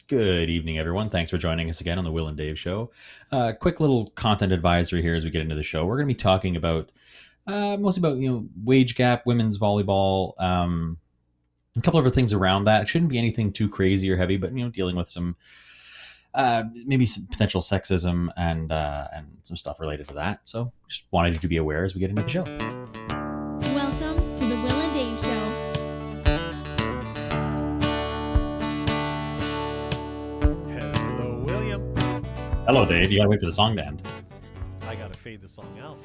Good evening, everyone. Thanks for joining us again on the Will and Dave Show. Quick little content advisory here as we get into the show. We're going to be talking about mostly about wage gap, women's volleyball, a couple other things around that. It shouldn't be anything too crazy or heavy, but dealing with some maybe some potential sexism and some stuff related to that. So just wanted you to be aware as we get into the show. Welcome to the Will and Dave Show. Hello, William. Hello, Dave. You gotta wait for the song to end. I gotta fade the song out.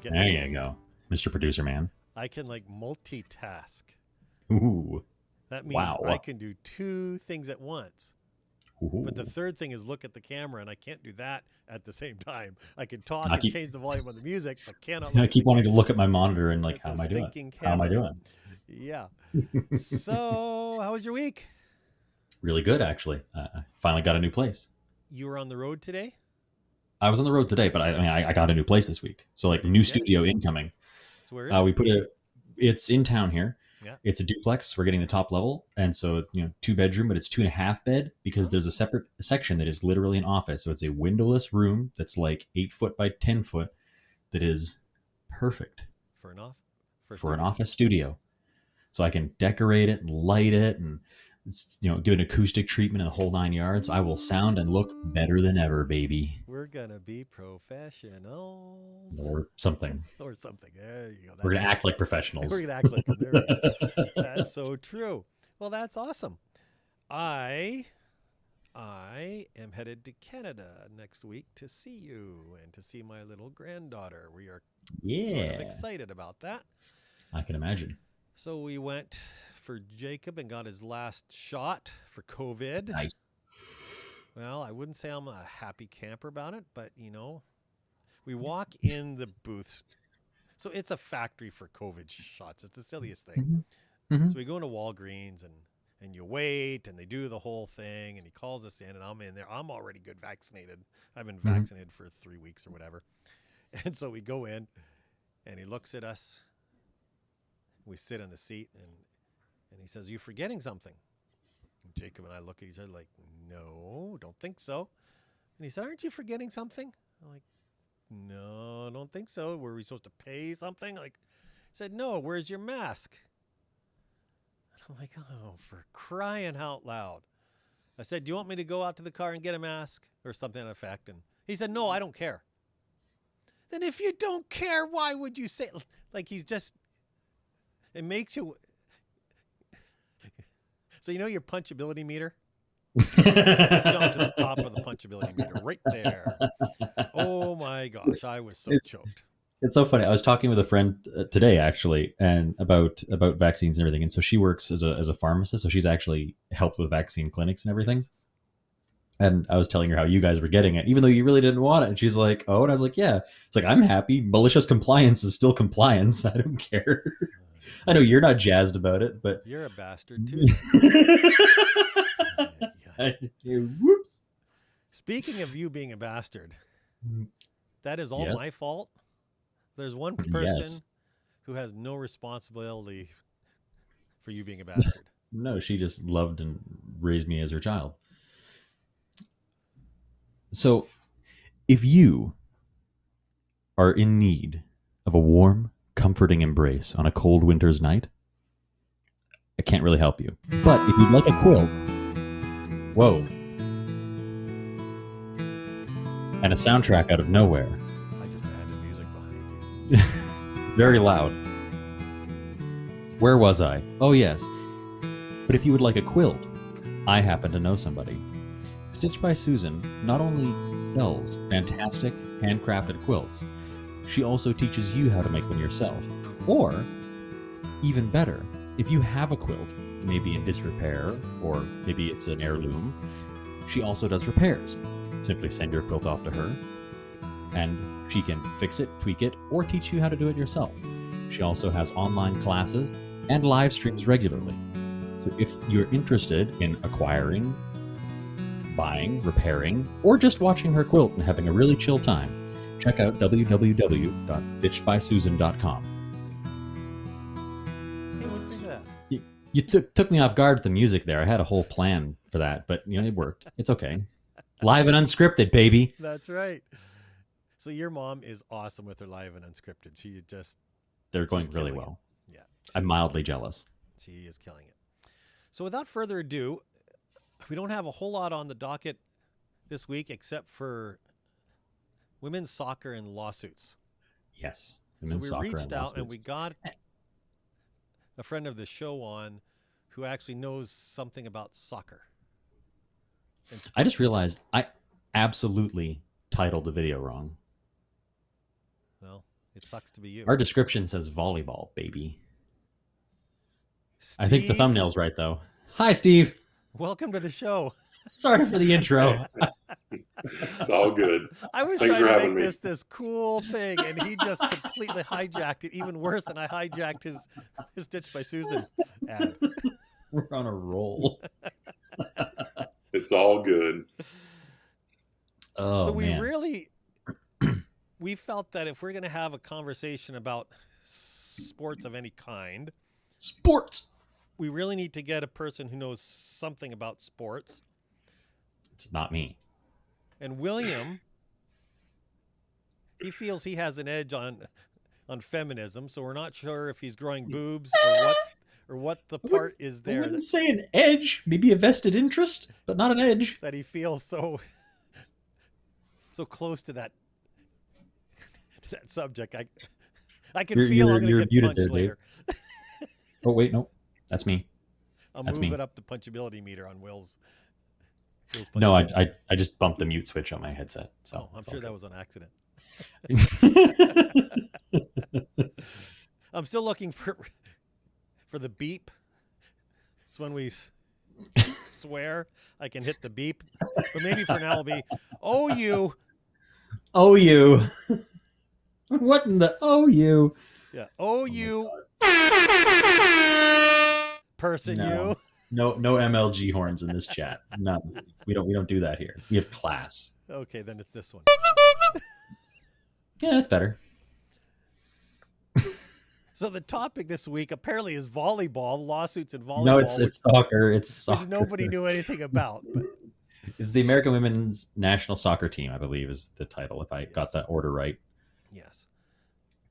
There you go, Mr. Producer Man. I can multitask. Ooh. That means Wow. I can do two things at once. Ooh. But the third thing is look at the camera, and I can't do that at the same time. I can talk and change the volume of the music, but cannot. I keep wanting to look at my monitor and how am I doing? Camera. How am I doing? Yeah. So, how was your week? Really good, actually. I finally got a new place. You were on the road today? I was on the road today, but I got a new place this week. So new studio incoming. So where is it? We put it's in town here. Yeah. It's a duplex. We're getting the top level. And so, 2-bedroom, but it's 2.5 bed because there's a separate section that is literally an office. So it's a windowless room that's 8 foot by 10 foot that is perfect For an office studio. So I can decorate it and light it and give an acoustic treatment in the whole 9 yards. I will sound and look better than ever, baby. We're gonna be professionals. Or something. Or something. There you go. We're going to act like professionals. We're gonna act like them. There we go. That's so true. Well, that's awesome. I am headed to Canada next week to see you and to see my little granddaughter. We are sort of excited about that. I can imagine. So we went for Jacob and got his last shot for COVID. Nice. Well, I wouldn't say I'm a happy camper about it, but we walk in the booth. So it's a factory for COVID shots. It's the silliest thing. Mm-hmm. So we go into Walgreens and you wait and they do the whole thing and he calls us in and I'm in there. I'm already good vaccinated. I've been vaccinated for 3 weeks or whatever. And so we go in and he looks at us. We sit in the seat and he says, "You're forgetting something." And Jacob and I look at each other like, "No, don't think so." And he said, "Aren't you forgetting something?" I'm like, "No, I don't think so. Were we supposed to pay something?" He said, "No, where's your mask?" And I'm like, "Oh, for crying out loud." I said, "Do you want me to go out to the car and get a mask?" Or something to that effect. And he said, "No, I don't care." Then if you don't care, why would you say, he's just, it makes you, so your punchability meter? Jump to the top of the punchability meter right there. Oh my gosh, I was so choked. It's so funny. I was talking with a friend today actually, and about vaccines and everything. And so she works as a pharmacist, so she's actually helped with vaccine clinics and everything. And I was telling her how you guys were getting it, even though you really didn't want it. And she's like, "Oh," and I was like, "Yeah." It's like, I'm happy. Malicious compliance is still compliance. I don't care. I know you're not jazzed about it, but you're a bastard too. Whoops. Speaking of you being a bastard, that is all my fault. There's one person who has no responsibility for you being a bastard. No, she just loved and raised me as her child. So, if you are in need of a warm, comforting embrace on a cold winter's night, I can't really help you. But if you'd like a quilt, whoa, and a soundtrack out of nowhere. I just added music behind you. It's very loud. Where was I? Oh, yes. But if you would like a quilt, I happen to know somebody. Stitch by Susan not only sells fantastic handcrafted quilts, she also teaches you how to make them yourself. Or, even better, if you have a quilt, maybe in disrepair, or maybe it's an heirloom, she also does repairs. Simply send your quilt off to her, and she can fix it, tweak it, or teach you how to do it yourself. She also has online classes and live streams regularly. So if you're interested in acquiring, buying, repairing, or just watching her quilt and having a really chill time, check out www.stitchbysusan.com. Hey, what's that? You took me off guard with the music there. I had a whole plan for that, but it worked. It's okay. Live and unscripted, baby. That's right. So your mom is awesome with her live and unscripted. They're going she's really killing well. it. Yeah. I'm mildly jealous. She is killing it. So without further ado, we don't have a whole lot on the docket this week except for women's soccer and lawsuits. Yes. So we reached out and we got a friend of the show on who actually knows something about soccer. I just realized I absolutely titled the video wrong. Well, it sucks to be you. Our description says volleyball, baby. Steve, I think the thumbnail's right, though. Hi, Steve. Welcome to the show. Sorry for the intro. It's all good. I was Thanks trying for to having make this cool thing, and he just completely hijacked it, even worse than I hijacked his Stitched by Susan ad. We're on a roll. It's all good. Oh, so we man. really, we felt that if we're going to have a conversation about sports of any kind, Sports. we really need to get a person who knows something about sports. It's not me. And William, he feels he has an edge on feminism, so we're not sure if he's growing boobs or what the part is I there wouldn't say an edge. Maybe a vested interest, but not an edge. that he feels so close to that subject. I can feel I'm going to get punched later. Oh, wait, no. That's me. I'm That's moving me. up the punchability meter on Will's No, punchability. I just bumped the mute switch on my headset. So I'm sure that was an accident. was. I'm still looking for the beep. It's when we swear I can hit the beep. But maybe for now it'll be, oh, you. Oh, you. What in the you? Yeah. Oh, you. Person, No. you. No MLG horns in this chat. None. We don't do that here. We have class. Okay, then it's this one. Yeah, that's better. So the topic this week apparently is volleyball, lawsuits in volleyball. No, it's soccer. It's soccer. Which nobody knew anything about. But It's the American Women's National Soccer Team, I believe, is the title, if I got that order right. yes.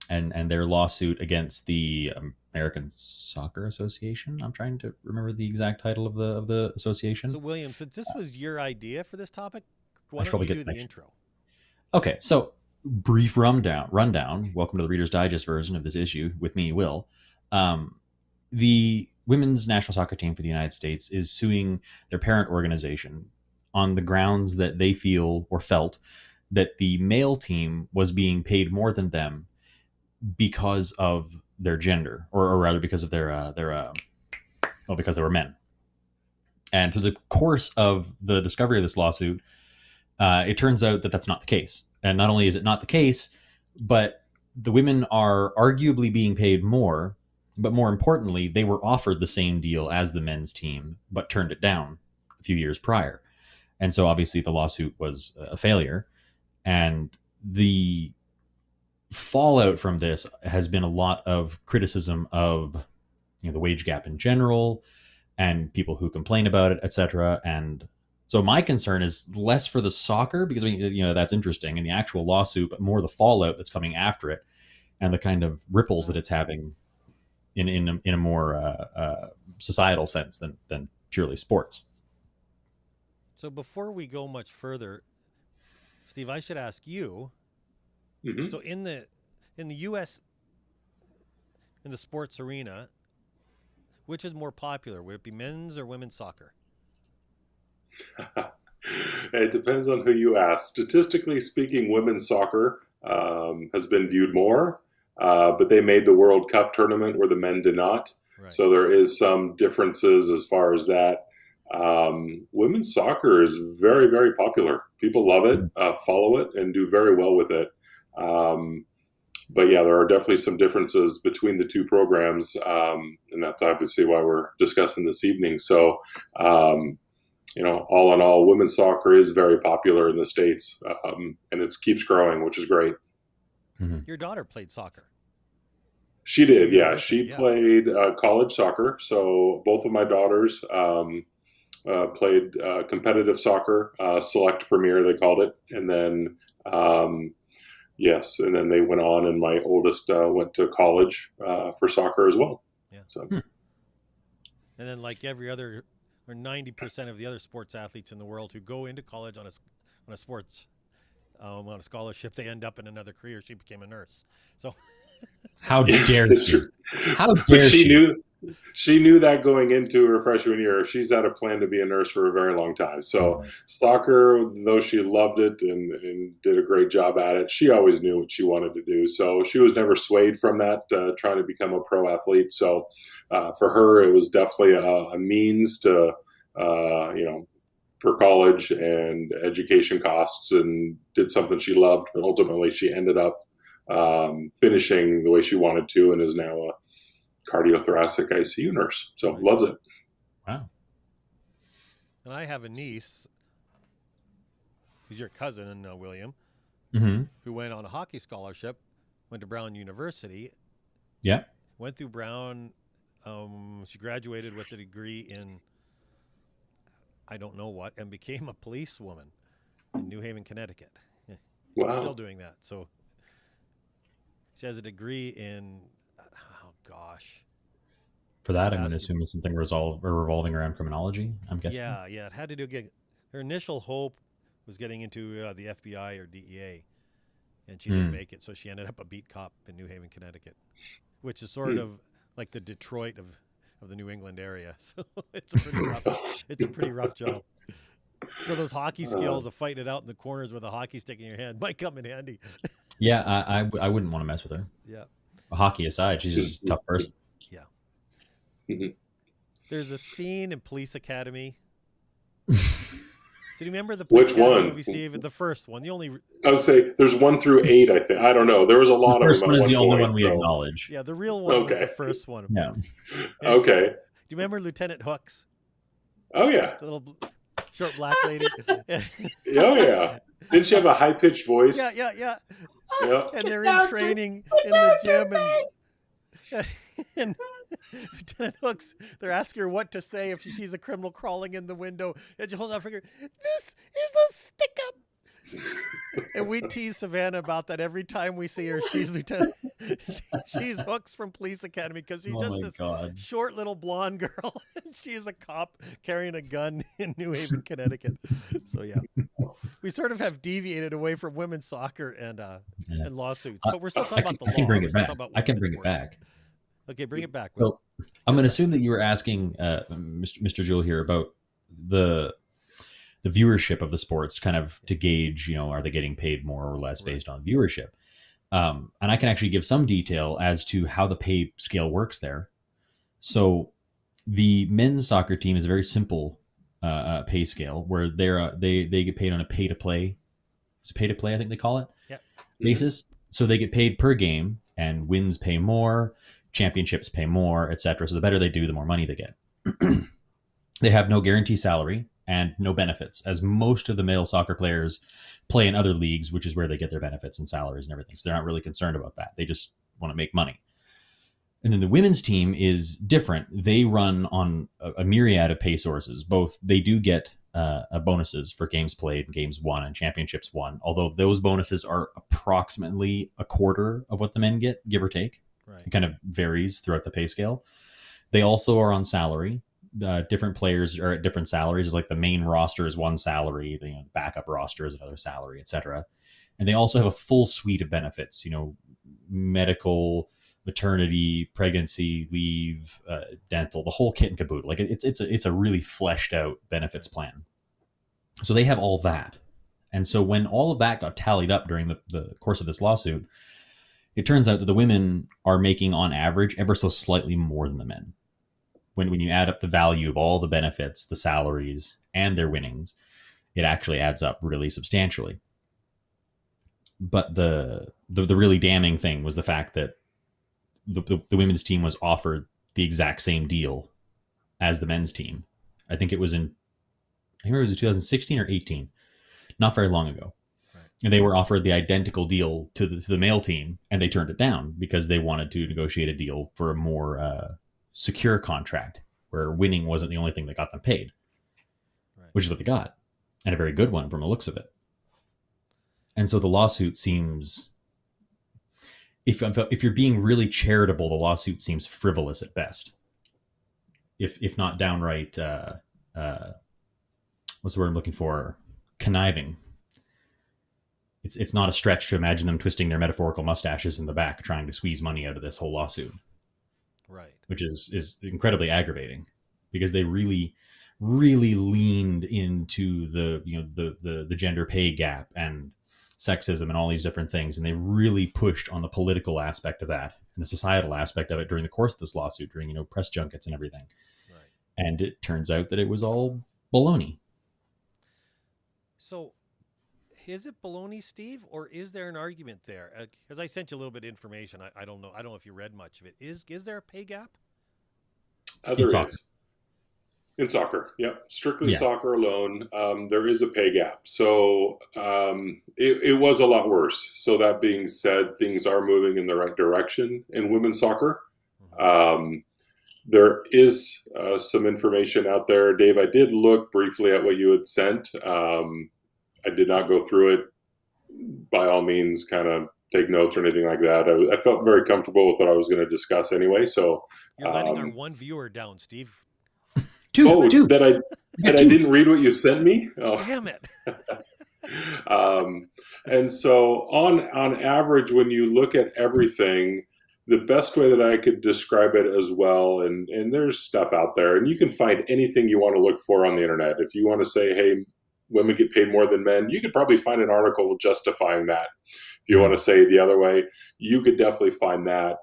And their lawsuit against the American Soccer Association. I'm trying to remember the exact title of the association. So William, since this was your idea for this topic, I why should don't you probably do get the the intro? Okay, so brief rundown. Welcome to the Reader's Digest version of this issue with me, Will. The Women's National Soccer Team for the United States is suing their parent organization on the grounds that they feel or felt that the male team was being paid more than them because of their gender, or rather because of because they were men. And through the course of the discovery of this lawsuit, it turns out that that's not the case. And not only is it not the case, but the women are arguably being paid more, but more importantly, they were offered the same deal as the men's team, but turned it down a few years prior. And so obviously the lawsuit was a failure. And the fallout from this has been a lot of criticism of the wage gap in general and people who complain about it, etc. And so my concern is less for the soccer, because that's interesting, and the actual lawsuit, but more the fallout that's coming after it and the kind of ripples that it's having in a more societal sense than purely sports. So before we go much further, Steve, I should ask you. Mm-hmm. So in the U.S., in the sports arena, which is more popular? Would it be men's or women's soccer? It depends on who you ask. Statistically speaking, women's soccer has been viewed more, but they made the World Cup tournament where the men did not. Right. So there is some differences as far as that. Women's soccer is very, very popular. People love it, follow it, and do very well with it. But yeah, there are definitely some differences between the two programs, and that's obviously why we're discussing this evening. So, all in all, women's soccer is very popular in the States, and it keeps growing, which is great. Mm-hmm. Your daughter played soccer. She did, yeah. Okay, She yeah. played college soccer. So both of my daughters played competitive soccer, select premier, they called it. And then, yes, and then they went on, and my oldest went to college for soccer as well. Yeah. So, And then, like every other, or 90% of the other sports athletes in the world who go into college on a sports on a scholarship, they end up in another career. She became a nurse. So How dare that's she? true. How But dare she? she knew that going into her freshman year. She's had a plan to be a nurse for a very long time. So Mhm. soccer, though she loved it and did a great job at it, she always knew what she wanted to do. So she was never swayed from that, trying to become a pro athlete. So for her, it was definitely a means to, for college and education costs, and did something she loved. But ultimately, she ended up finishing the way she wanted to, and is now a cardiothoracic ICU nurse. So Right. loves it. Wow. And I have a niece who's your cousin, William, Mm-hmm. who went on a hockey scholarship, went to Brown University, Yeah. went through Brown. She graduated with a degree in I don't know what, and became a policewoman in New Haven, Connecticut. Wow. Still doing that. So she has a degree in, oh gosh. For that, I'm going to Basketball. assume it's something revolving around criminology. I'm guessing. Yeah, it had to do get her initial hope was getting into the FBI or DEA, and she didn't make it, so she ended up a beat cop in New Haven, Connecticut, which is sort of like the Detroit of the New England area. So it's a pretty rough job. So those hockey skills of fighting it out in the corners with a hockey stick in your hand might come in handy. Yeah, I wouldn't want to mess with her. Yeah. Hockey aside, she's a tough person. Yeah. Mhm. There's a scene in Police Academy. So do you remember the Police Which Academy one? movie, Steve? The first one. The only. I would say there's 1 through 8. I think, I don't know. There was a The lot of first them one at is one the only point. one we So acknowledge. Yeah, the real one was the okay, first one. Yeah. okay. Do you remember Lieutenant Hooks? Oh yeah, The little short black lady. oh yeah. Didn't she have a high pitched voice? Yeah. Yeah. And they're in training in the gym, and Lieutenant Hooks, they're asking her what to say if she sees a criminal crawling in the window, and she holds out her finger. This is a stick up. And we tease Savannah about that every time we see her. She's Lieutenant. She's Hooks from Police Academy because she's just this God. short little blonde girl. And she is a cop carrying a gun in New Haven, Connecticut. So yeah, we sort of have deviated away from women's soccer and lawsuits, but we're still talking about the law. I can bring We're it still back. talking about I can women's bring it sports. back. Okay, bring it back. Will. So I'm going to assume that you were asking Mr. Juul here about the viewership of the sports, kind of to gauge, are they getting paid more or less based on viewership? And I can actually give some detail as to how the pay scale works there. So the men's soccer team is a very simple pay scale where they get paid on a pay to play. It's a pay to play, I think they call it. Yeah. Basis. So they get paid per game, and wins pay more, championships pay more, etc. So the better they do, the more money they get. They have no guarantee salary and no benefits, as most of the male soccer players play in other leagues, which is where they get their benefits and salaries and everything. So they're not really concerned about that. They just want to make money. And then the women's team is different. They run on a myriad of pay sources. Both they do get bonuses for games played, games won, and championships won. Although those bonuses are approximately a quarter of what the men get, give or take. Right. It kind of varies throughout the pay scale. They also are on salary. Different players are at different salaries. It's like the main roster is one salary, the backup roster is another salary, etc. And they also have a full suite of benefits. Medical, maternity, pregnancy leave, dental, the whole kit and caboodle. Like it's a really fleshed out benefits plan. So they have all that. And so when all of that got tallied up during the course of this lawsuit, it turns out that the women are making on average ever so slightly more than the men. When you add up the value of all the benefits, the salaries, and their winnings, it actually adds up really substantially. But the really damning thing was the fact that the women's team was offered the exact same deal as the men's team. I think it was in 2016 or 18, not very long ago. Right. And they were offered the identical deal to the male team, and they turned it down because they wanted to negotiate a deal for a more secure contract where winning wasn't the only thing that got them paid, Right. which is what they got, and a very good one from the looks of it. And so the lawsuit seems, if you're being really charitable, the lawsuit seems frivolous at best, if not downright, what's the word I'm looking for? Conniving. It's not a stretch to imagine them twisting their metaphorical mustaches in the back trying to squeeze money out of this whole lawsuit. Right. Which is incredibly aggravating because they really, really leaned into the gender pay gap and sexism and all these different things. And they really pushed on the political aspect of that and the societal aspect of it during the course of this lawsuit, during, press junkets and everything. Right. And it turns out that it was all baloney. So is it baloney, Steve, or is there an argument there? Because I sent you a little bit of information. I don't know. I don't know if you read much of it. Is there a pay gap? There is. In soccer, yep. Strictly soccer alone, there is a pay gap. So it was a lot worse. So that being said, things are moving in the right direction in women's soccer. Mm-hmm. There is some information out there. Dave, I did look briefly at what you had sent. I did not go through it. By all means, kind of take notes or anything like that. I felt very comfortable with what I was going to discuss anyway. So you're letting our one viewer down, Steve. Two. That I didn't read what you sent me. Oh. Damn it. And so on average, when you look at everything, the best way that I could describe it as well, and there's stuff out there, and you can find anything you want to look for on the internet. If you want to say, hey, women get paid more than men, you could probably find an article justifying that. If you want to say it the other way, you could definitely find that.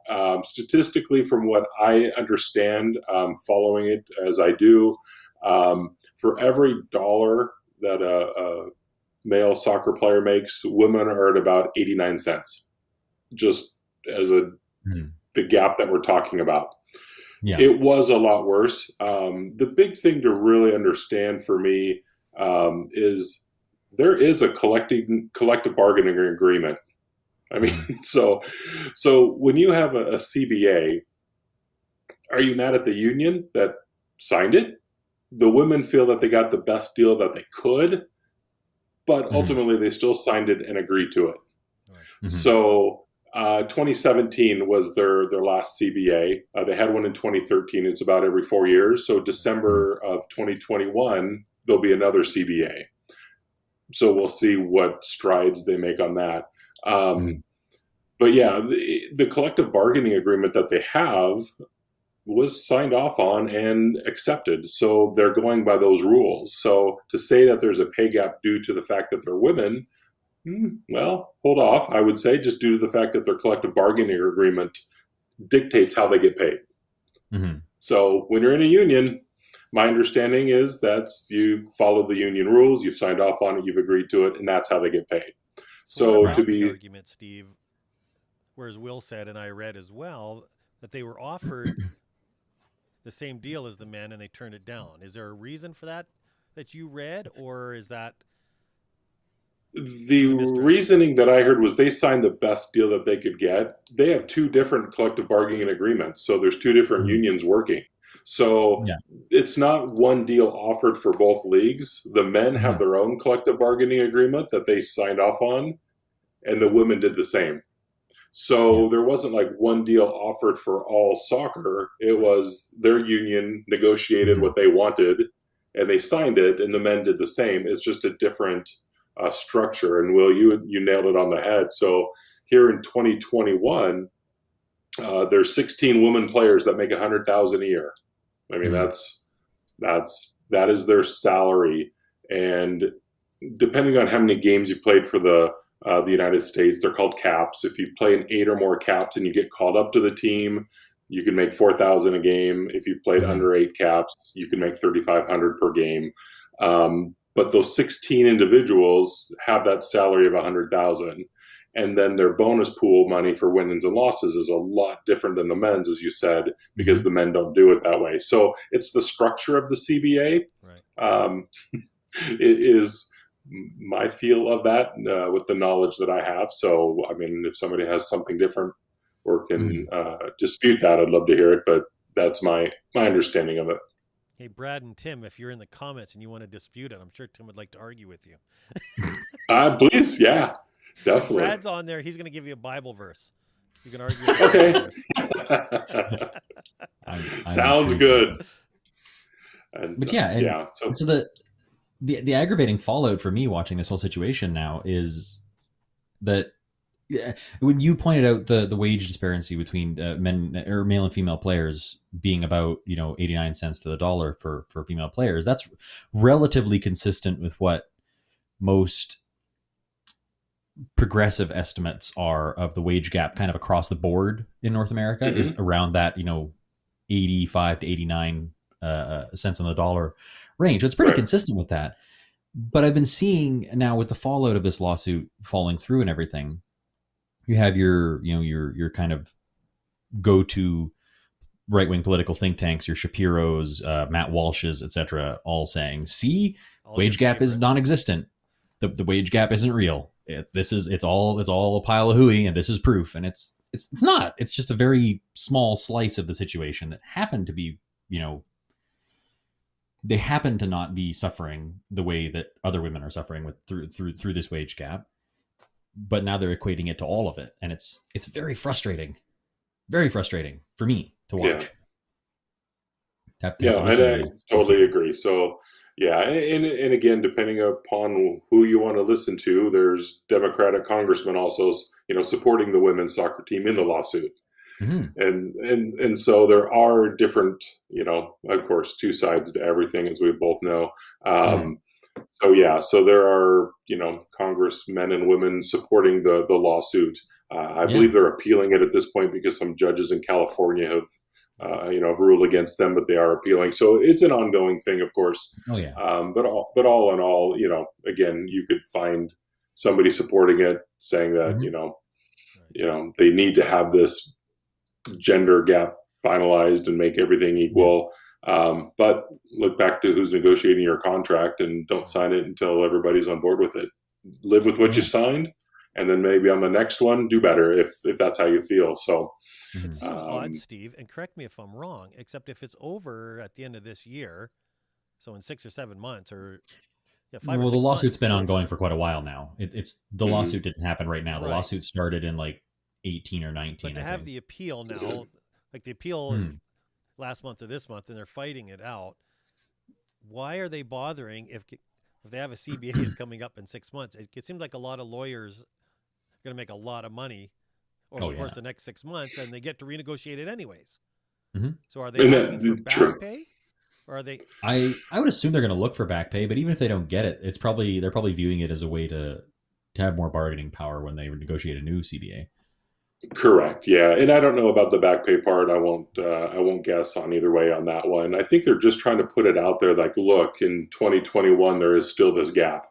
Statistically, from what I understand, following it as I do, for every dollar that a male soccer player makes, women are at about 89 cents, just as the gap that we're talking about. Yeah. It was a lot worse. The big thing to really understand for me is there is a collective bargaining agreement. I mean, so when you have a CBA, are you mad at the union that signed it? The women feel that they got the best deal that they could, but ultimately they still signed it and agreed to it. Mm-hmm. So 2017 was their last CBA. They had one in 2013. It's about every 4 years. So December of 2021, there'll be another CBA. So we'll see what strides they make on that. But yeah, the collective bargaining agreement that they have was signed off on and accepted. So they're going by those rules. So to say that there's a pay gap due to the fact that they're women, well, hold off. I would say just due to the fact that their collective bargaining agreement dictates how they get paid. Mm-hmm. So when you're in a union, my understanding is that you follow the union rules, you've signed off on it, you've agreed to it, and that's how they get paid. So to be the argument, Steve, whereas Will said, and I read as well, that they were offered the same deal as the men and they turned it down. Is there a reason for that you read, or is that the reasoning that I heard was they signed the best deal that they could get? They have two different collective bargaining agreements, so there's two different unions working. So it's not one deal offered for both leagues. The men have their own collective bargaining agreement that they signed off on, and the women did the same. So there wasn't like one deal offered for all soccer. It was their union negotiated what they wanted, and they signed it, and the men did the same. It's just a different structure. And Will, you nailed it on the head. So here in 2021, there's 16 women players that make $100,000 a year. I mean, that is their salary, and depending on how many games you've played for the United States, they're called caps. If you play in 8 or more caps and you get called up to the team, you can make $4,000 a game. If you've played under 8 caps, you can make $3,500 per game. But those 16 individuals have that salary of $100,000. And then their bonus pool money for wins and losses is a lot different than the men's, as you said, because the men don't do it that way. So it's the structure of the CBA. Right. It is my feel of that with the knowledge that I have. So, I mean, if somebody has something different or can dispute that, I'd love to hear it. But that's my understanding of it. Hey, Brad and Tim, if you're in the comments and you want to dispute it, I'm sure Tim would like to argue with you. Please, yeah, If definitely. Brad's on there, he's going to give you a Bible verse. You can argue with the Bible verse. Sounds good. And But so, so the aggravating fallout for me watching this whole situation now is that when you pointed out the wage disparity between men or male and female players being about 89 cents to the dollar for female players, that's relatively consistent with what most progressive estimates are of the wage gap kind of across the board in North America is around that 85 to 89 cents on the dollar range. It's pretty consistent with that. But I've been seeing now with the fallout of this lawsuit falling through and everything, you have your kind of go-to right-wing political think tanks, your Shapiro's, Matt Walsh's, etc., all saying, "See, wage gap is non-existent. The wage gap isn't real. It's all a pile of hooey, and this is proof." And it's not. It's just a very small slice of the situation that happened to be, they happen to not be suffering the way that other women are suffering through this wage gap. But now they're equating it to all of it, and it's very frustrating for me to watch. And I totally agree. So, and again, depending upon who you want to listen to, there's Democratic congressmen also, supporting the women's soccer team in the lawsuit, and so there are different, of course, two sides to everything, as we both know. So there are, congressmen and women supporting the lawsuit. I believe they're appealing it at this point because some judges in California have, have ruled against them, but they are appealing. So it's an ongoing thing, of course. Oh yeah. But all in all, again, you could find somebody supporting it, saying that they need to have this gender gap finalized and make everything equal. But look back to who's negotiating your contract and don't sign it until everybody's on board with it. Live with what you signed, and then maybe on the next one, do better if that's how you feel. So it seems odd, Steve, and correct me if I'm wrong, except if it's over at the end of this year, so in 6 or 7 months or 5 or 6 the lawsuit's months, been ongoing for quite a while now. It's the lawsuit didn't happen right now. The lawsuit started in like 18 or 19. But to have the appeal now, like the appeal is last month or this month, and they're fighting it out. Why are they bothering if they have a CBA is coming up in 6 months? It seems like a lot of lawyers are going to make a lot of money over the course of the next 6 months, and they get to renegotiate it anyways. So are they asking for back pay, or are they? I would assume they're going to look for back pay, but even if they don't get it, they're probably viewing it as a way to have more bargaining power when they negotiate a new CBA. Correct. Yeah. And I don't know about the back pay part. I won't guess on either way on that one. I think they're just trying to put it out there like, look, in 2021, there is still this gap,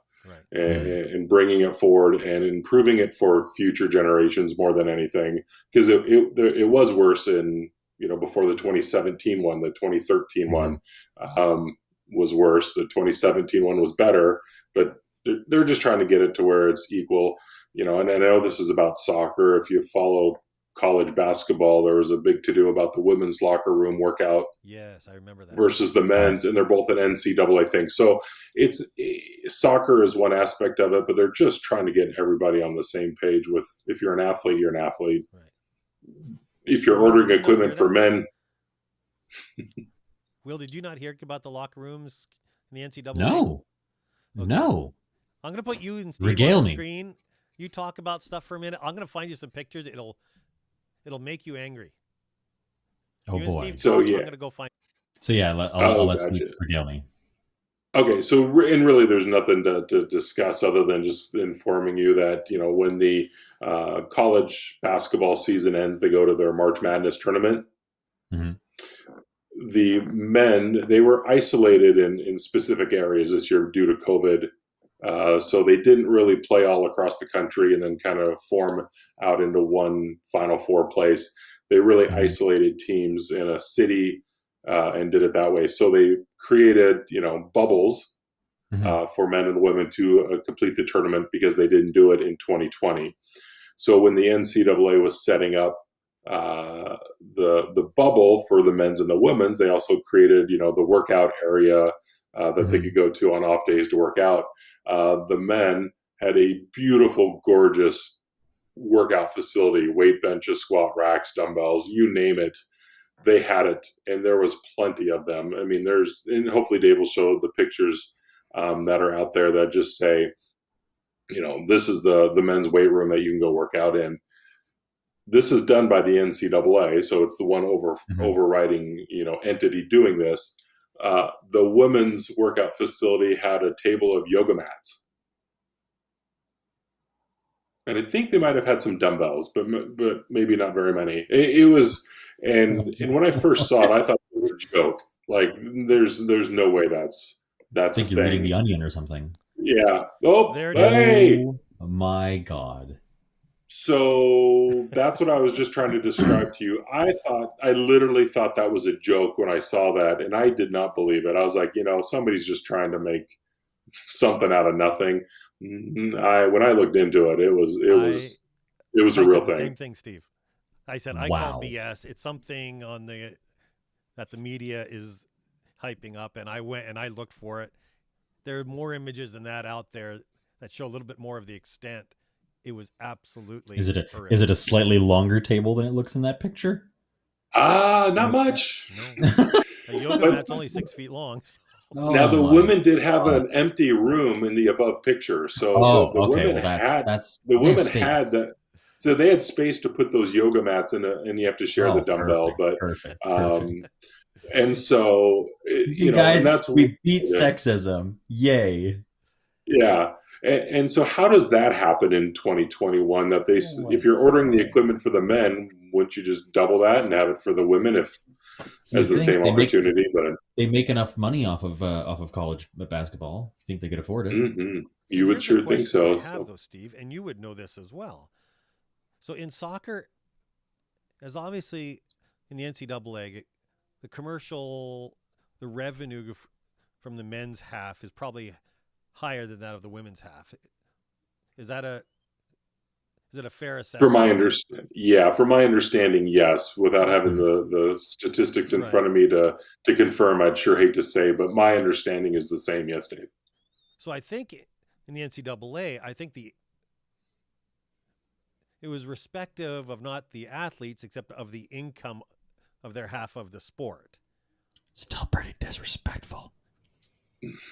and bringing it forward and improving it for future generations more than anything. Because it was worse in, before the 2017 one. The 2013 one was worse. The 2017 one was better, but they're just trying to get it to where it's equal. And I know this is about soccer. If you follow college basketball, there was a big to-do about the women's locker room workout. Yes, I remember that. Versus the men's, and they're both an NCAA thing. So soccer is one aspect of it, but they're just trying to get everybody on the same page with, if you're an athlete, you're an athlete. Right. If you're ordering equipment for men. Will, did you not hear about the locker rooms in the NCAA? No. Okay. No. I'm going to put you and Steve on the screen. You talk about stuff for a minute. I'm going to find you some pictures. It'll make you angry. Oh boy! I'm going to go find. So yeah, I'll let Steve regale me. Okay, so really, there's nothing to discuss other than just informing you that when the college basketball season ends, they go to their March Madness tournament. The men, they were isolated in specific areas this year due to COVID. So they didn't really play all across the country and then kind of form out into one Final Four place. They really isolated teams in a city and did it that way. So they created, bubbles for men and women to complete the tournament because they didn't do it in 2020. So when the NCAA was setting up the bubble for the men's and the women's, they also created, the workout area that they could go to on off days to work out. The men had a beautiful, gorgeous workout facility, weight benches, squat racks, dumbbells, you name it. They had it, and there was plenty of them. I mean, and hopefully Dave will show the pictures that are out there that just say, this is the men's weight room that you can go work out in. This is done by the NCAA, so it's the one overriding, entity doing this. The women's workout facility had a table of yoga mats. And I think they might have had some dumbbells, but maybe not very many. It was, and when I first saw it, I thought it was a joke. Like, there's no way that's I think a you're thing. reading The Onion or something. Yeah. Oh, There it hey! Oh my God. So that's what I was just trying to describe to you. I literally thought that was a joke when I saw that, and I did not believe it. I was like, somebody's just trying to make something out of nothing. When I looked into it, it was a real thing. Same thing, Steve. I said, I Wow. call BS. It's something that the media is hyping up, and I went and I looked for it. There are more images than that out there that show a little bit more of the extent. It was absolutely horrific. Is it a slightly longer table than it looks in that picture? Not much. No. A yoga mat's only 6 feet long. Now the women did have an empty room in the above picture, so the women had that. So they had space to put those yoga mats in, and you have to share the dumbbell. Perfect. And so you guys, and we beat sexism. Yay! Yeah. And so how does that happen in 2021 that if you're ordering the equipment for the men, wouldn't you just double that and have it for the women as the same opportunity? But they make enough money off of college basketball. You think they could afford it? Mm-hmm. You would sure think so. I have though, Steve, and you would know this as well. So in soccer, as obviously in the NCAA, the revenue from the men's half is probably higher than that of the women's half. Is that a fair assessment? From my understanding, yes. Without having the statistics in front of me to confirm, I'd sure hate to say, but my understanding is the same. Yes, Dave. So I think in the NCAA, it was respective of not the athletes, except of the income of their half of the sport. It's still pretty disrespectful.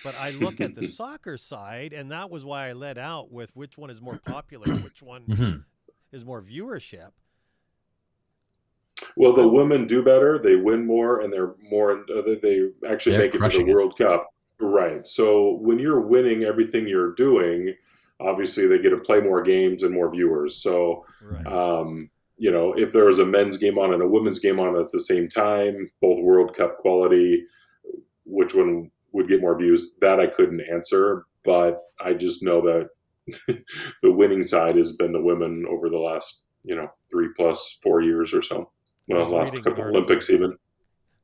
But I look at the soccer side, and that was why I led out with which one is more popular, which one is more viewership. Well, the women do better; they win more, and they're more. They actually make it to the World Cup, right? So when you're winning everything you're doing, obviously they get to play more games and more viewers. So, if there was a men's game on and a women's game on at the same time, both World Cup quality, which one would get more views? That I couldn't answer, but I just know that the winning side has been the women over the last 3+4 years or so. Well, last couple Olympics even. I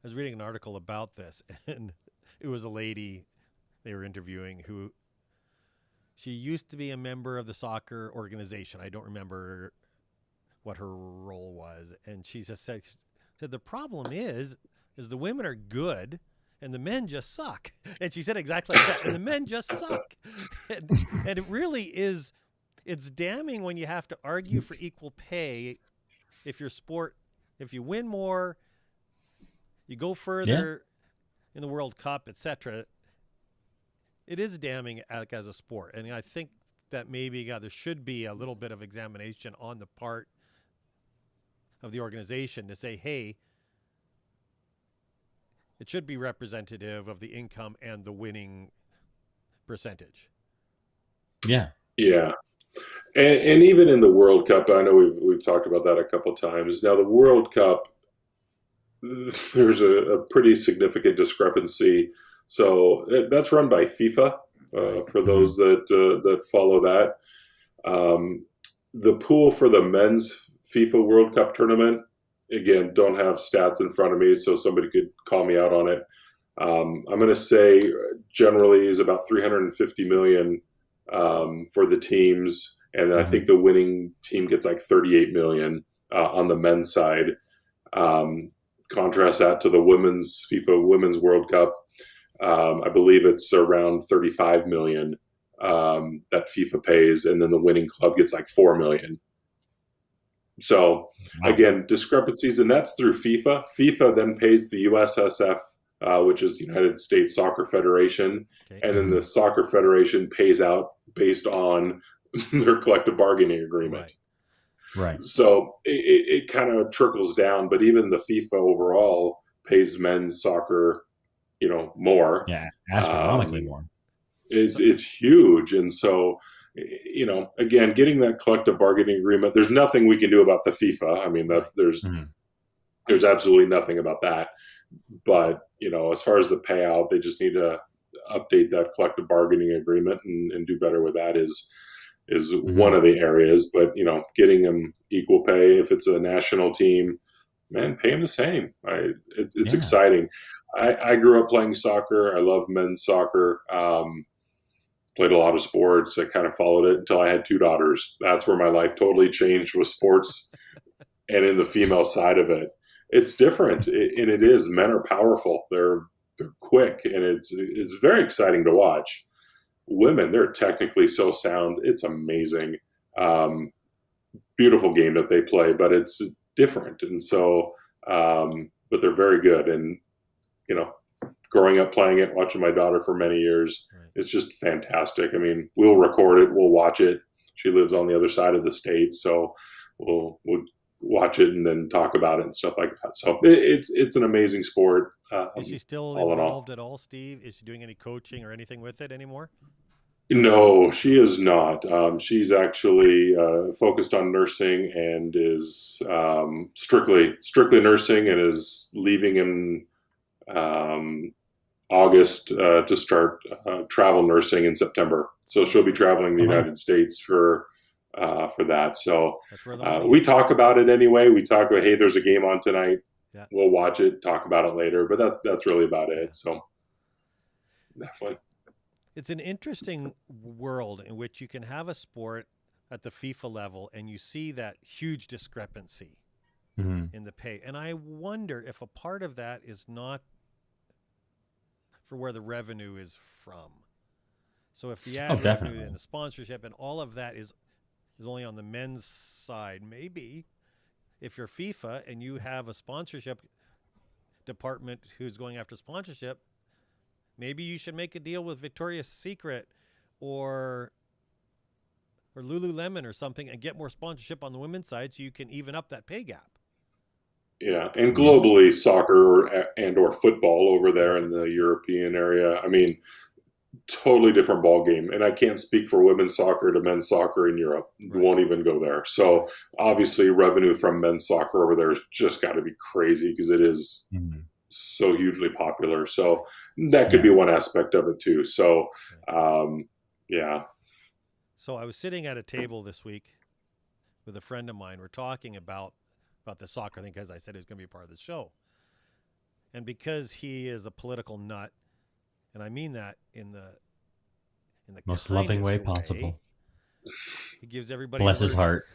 was reading an article about this, and it was a lady they were interviewing who she used to be a member of the soccer organization. I don't remember what her role was, and she just said the problem is the women are good and the men just suck. And she said exactly like that. And the men just suck. And it really is, it's damning when you have to argue for equal pay if you win more, you go further in the World Cup, etc. It is damning as a sport. And I think that maybe there should be a little bit of examination on the part of the organization to say, hey, it should be representative of the income and the winning percentage. Yeah. Yeah. And even in the World Cup, I know we've talked about that a couple of times. Now, the World Cup, there's a pretty significant discrepancy. So that's run by FIFA, for those that follow that. The pool for the men's FIFA World Cup tournament, again, don't have stats in front of me, so somebody could call me out on it. I'm going to say generally is about 350 million for the teams, and I think the winning team gets like 38 million on the men's side. Contrast that to the women's FIFA Women's World Cup. I believe it's around 35 million that FIFA pays, and then the winning club gets like 4 million. So again, discrepancies, and that's through FIFA. FIFA then pays the USSF, which is United States Soccer Federation, and then the Soccer Federation pays out based on their collective bargaining agreement. Right. So it kind of trickles down, but even the FIFA overall pays men's soccer, more. Yeah, astronomically more. It's huge, and so again, getting that collective bargaining agreement. There's nothing we can do about the FIFA. I mean, there's absolutely nothing about that. But as far as the payout, they just need to update that collective bargaining agreement and do better with that is one of the areas. But getting them equal pay if it's a national team, man, pay them the same. It's exciting. I grew up playing soccer. I love men's soccer. Played a lot of sports. I kind of followed it until I had 2 daughters. That's where my life totally changed with sports and in the female side of it. It's different, and it is. Men are powerful. They're quick, and it's very exciting to watch. Women, they're technically so sound. It's amazing. Beautiful game that they play, but it's different. And so, but they're very good. And, growing up playing it, watching my daughter for many years, it's just fantastic. I mean, we'll record it. We'll watch it. She lives on the other side of the state, so we'll watch it and then talk about it and stuff like that. So it's an amazing sport. Is she still involved at all, Steve? Is she doing any coaching or anything with it anymore? No, she is not. She's actually focused on nursing and is strictly nursing, and is leaving in August to start travel nursing in September. So she'll be traveling the United States for that. So we talk about it anyway. We talk about, hey, there's a game on tonight. Yeah. We'll watch it, talk about it later. But that's really about it. So definitely. It's an interesting world in which you can have a sport at the FIFA level and you see that huge discrepancy in the pay. And I wonder if a part of that is not for where the revenue is from. So if the ad revenue and the sponsorship and all of that is only on the men's side, maybe if you're FIFA and you have a sponsorship department who's going after sponsorship, maybe you should make a deal with Victoria's Secret or Lululemon or something and get more sponsorship on the women's side so you can even up that pay gap. Yeah, and globally, soccer or football over there in the European area, I mean, totally different ball game. And I can't speak for women's soccer to men's soccer in Europe. Right. Won't even go there. So obviously, revenue from men's soccer over there has just got to be crazy because it is so hugely popular. So that could be one aspect of it too. So, yeah. So I was sitting at a table this week with a friend of mine. We're talking about the soccer thing because I said he's going to be a part of the show. And because he is a political nut, and I mean that in the most loving way possible. He gives everybody bless his heart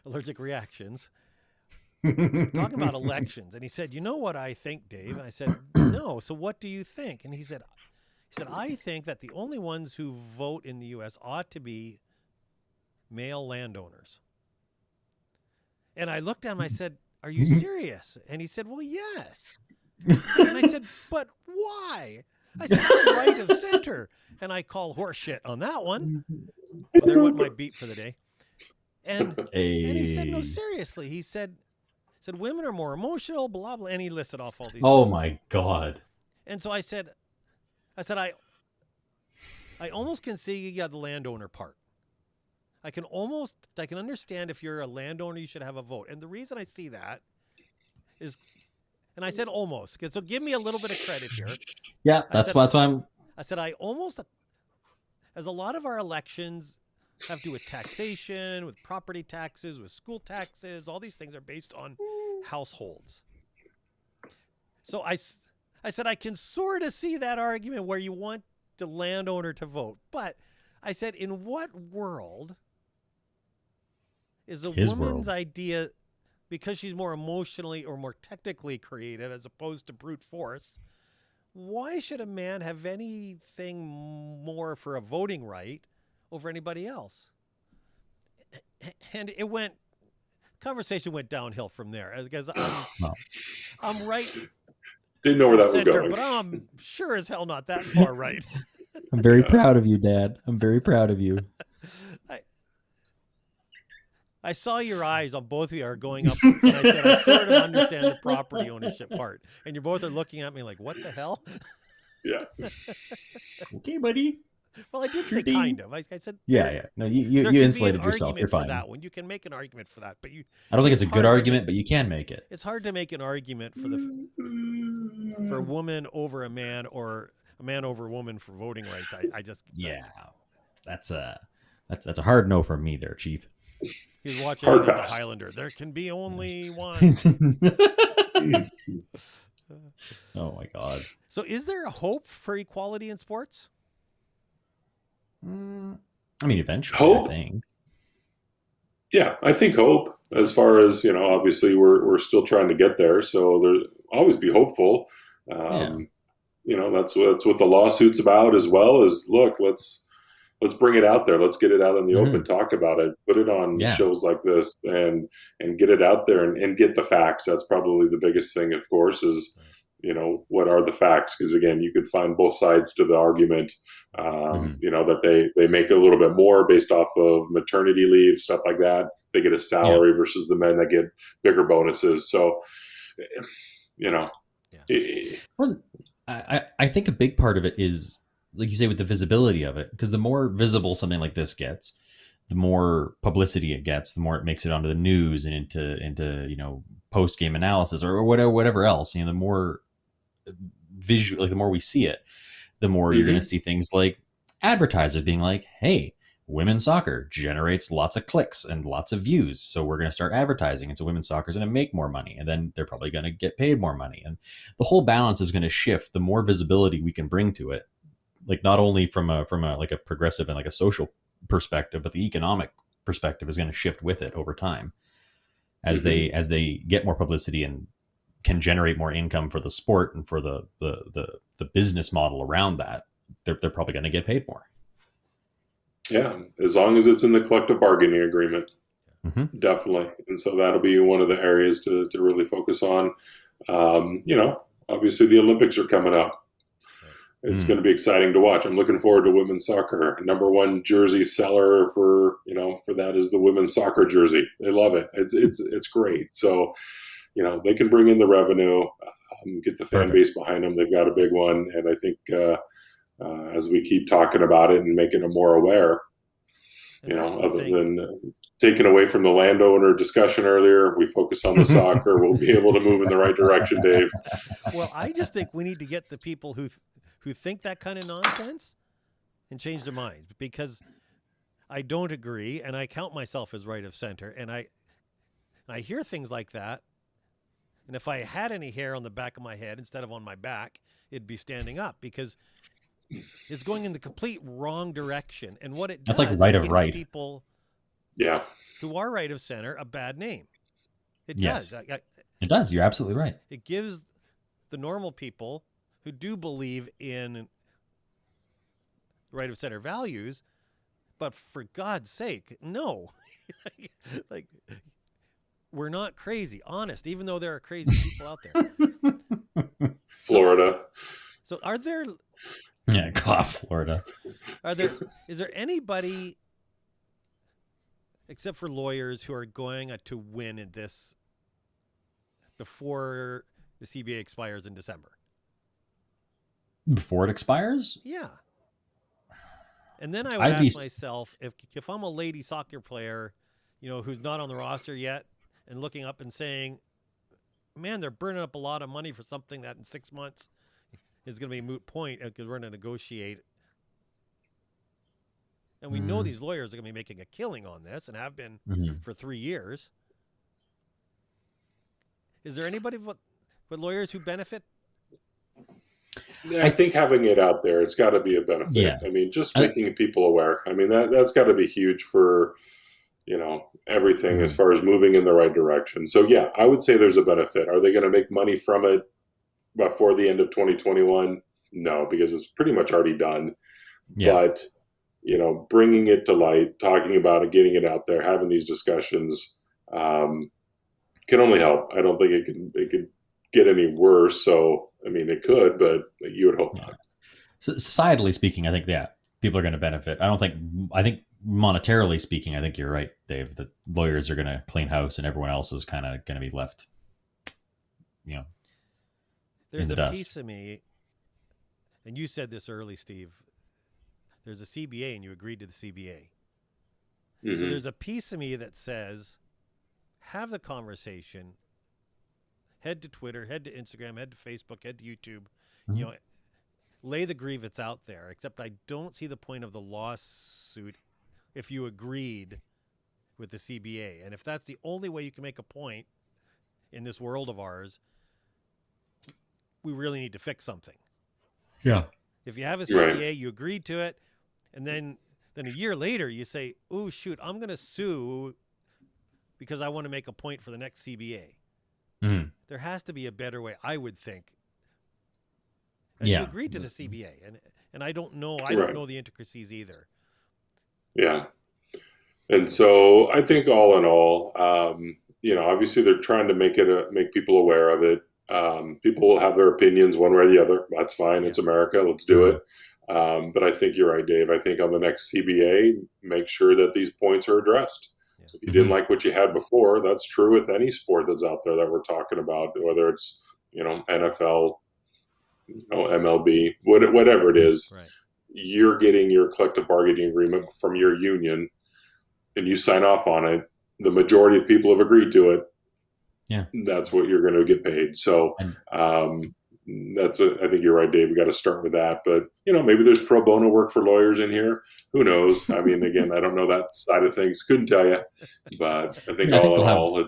allergic reactions. Talking about elections, and he said, "You know what I think, Dave?" And I said, "No. So what do you think?" And he said, "I think that the only ones who vote in the U.S. ought to be male landowners." And I looked at him. I said, "Are you serious?" And he said, "Well, yes." And I said, "But why?" I said, "I'm right of center." And I call horse shit on that one. Well, there went my beat for the day. And he said, "No, seriously." He said women are more emotional, blah, blah. And he listed off all these things. My God. And so I said, I almost can see the landowner part. I can understand if you're a landowner, you should have a vote. And the reason I see that is, and I said almost, so give me a little bit of credit here. Yeah, that's why I'm. I said, as a lot of our elections have to do with taxation, with property taxes, with school taxes, all these things are based on households. So I I said, I can sort of see that argument where you want the landowner to vote. But I said, in what world is a His woman's world. idea, because she's more emotionally or more technically creative as opposed to brute force, why should a man have anything more for a voting right over anybody else? And conversation went downhill from there, because I'm right Didn't know where that was center, going. but I'm sure as hell not that far right. I'm very proud of you, Dad. I'm very proud of you. I saw your eyes on both of you are going up, and I said, I sort of understand the property ownership part. And you both are looking at me like, what the hell? Yeah. Okay, buddy. Well, I did say Ding. kind of. I said, Yeah. No, there you can be an insulated yourself. argument You're for fine. that one. You can make an argument for that, but I don't think it's a good hard to argument, but you can make it. it's hard to make an argument for a woman over a man, or a man over a woman for voting rights. I just That's a hard no from me there, Chief. he was watching Hard the pass. Highlander. There can be only one. Oh my God. So, is there a hope for equality in sports? I mean, eventually, Hope? I think. Yeah, I think hope. As far as obviously we're still trying to get there, so there'll always be hopeful. That's what the lawsuit's about, as well as look, let's bring it out there. Let's get it out in the open. Talk about it. Put it on shows like this, and get it out there and get the facts. That's probably the biggest thing, of course, is what are the facts? Because again, you could find both sides to the argument. That they make a little bit more based off of maternity leave, stuff like that. They get a salary versus the men that get bigger bonuses. So, Well, I think a big part of it is, like you say, with the visibility of it, because the more visible something like this gets, the more publicity it gets, the more it makes it onto the news and into post game analysis or whatever else. The more visual, like the more we see it, the more you're going to see things like advertisers being like, "Hey, women's soccer generates lots of clicks and lots of views, so we're going to start advertising, and so women's soccer is going to make more money, and then they're probably going to get paid more money." And the whole balance is going to shift the more visibility we can bring to it, like not only from a like a progressive and like a social perspective, but the economic perspective is going to shift with it over time as they get more publicity and can generate more income for the sport and for the business model around that. They're probably going to get paid more. Yeah, as long as it's in the collective bargaining agreement, definitely. And so that'll be one of the areas to really focus on. Obviously the Olympics are coming up. It's going to be exciting to watch. I'm looking forward to women's soccer. Number one jersey seller for that is the women's soccer jersey. They love it. It's great. So, they can bring in the revenue, get the fan base behind them. They've got a big one. And I think, as we keep talking about it and making them more aware, other than taking away from the landowner discussion earlier, we focus on the soccer. We'll be able to move in the right direction, Dave. Well, I just think we need to get the people who think that kind of nonsense and change their minds, because I don't agree, and I count myself as right of center, and I hear things like that, and if I had any hair on the back of my head instead of on my back, it'd be standing up, because it's going in the complete wrong direction. And what it does, that's like right of gives right. people who are right of center a bad name. It does. It does. You're absolutely right. It gives the normal people who do believe in right of center values, but for God's sake, no. like we're not crazy, honest, even though there are crazy people out there. Florida. So are there Florida. Is there anybody except for lawyers who are going to win in this before the CBA expires in December? Before it expires? Yeah. And then I would ask myself, if I'm a lady soccer player, who's not on the roster yet, and looking up and saying, man, they're burning up a lot of money for something that in 6 months is going to be a moot point because we're going to negotiate. And we know these lawyers are going to be making a killing on this and have been for 3 years. Is there anybody with lawyers who benefit I think having it out there, it's got to be a benefit. Yeah. I mean, just making people aware. I mean, that's got to be huge for, everything as far as moving in the right direction. So yeah, I would say there's a benefit. Are they going to make money from it before the end of 2021? No, because it's pretty much already done. Yeah. But, bringing it to light, talking about it, getting it out there, having these discussions, can only help. I don't think it could get any worse. So, I mean, it could, but you would hope not. So societally speaking, I think, people are going to benefit. I think monetarily speaking, I think you're right, Dave, that lawyers are going to clean house and everyone else is kind of going to be left, There's in the a dust. piece of me, and you said this early, Steve. There's a CBA, and you agreed to the CBA. Mm-hmm. So there's a piece of me that says, have the conversation. Head to Twitter, head to Instagram, head to Facebook, head to YouTube. Mm-hmm. Lay the grievance out there. Except I don't see the point of the lawsuit if you agreed with the CBA. And if that's the only way you can make a point in this world of ours, we really need to fix something. Yeah. If you have a CBA, Right. you agreed to it, and then a year later you say, "Oh shoot, I'm going to sue because I want to make a point for the next CBA." Mm-hmm. There has to be a better way, I would think. Yeah. You agreed to the CBA, and I don't know. I Right. don't know the intricacies either. Yeah. And so I think all in all, obviously they're trying to make people aware of it. People will have their opinions one way or the other. That's fine. It's America. Let's do it. But I think you're right, Dave. I think on the next CBA, make sure that these points are addressed. Yeah. If you didn't like what you had before, that's true with any sport that's out there that we're talking about, whether it's, NFL, MLB, whatever it is. Right. You're getting your collective bargaining agreement from your union and you sign off on it. The majority of people have agreed to it. Yeah. That's what you're going to get paid. So, I think you're right, Dave. We got to start with that. But, maybe there's pro bono work for lawyers in here. Who knows? I mean, again, I don't know that side of things. Couldn't tell you. But I think all in all,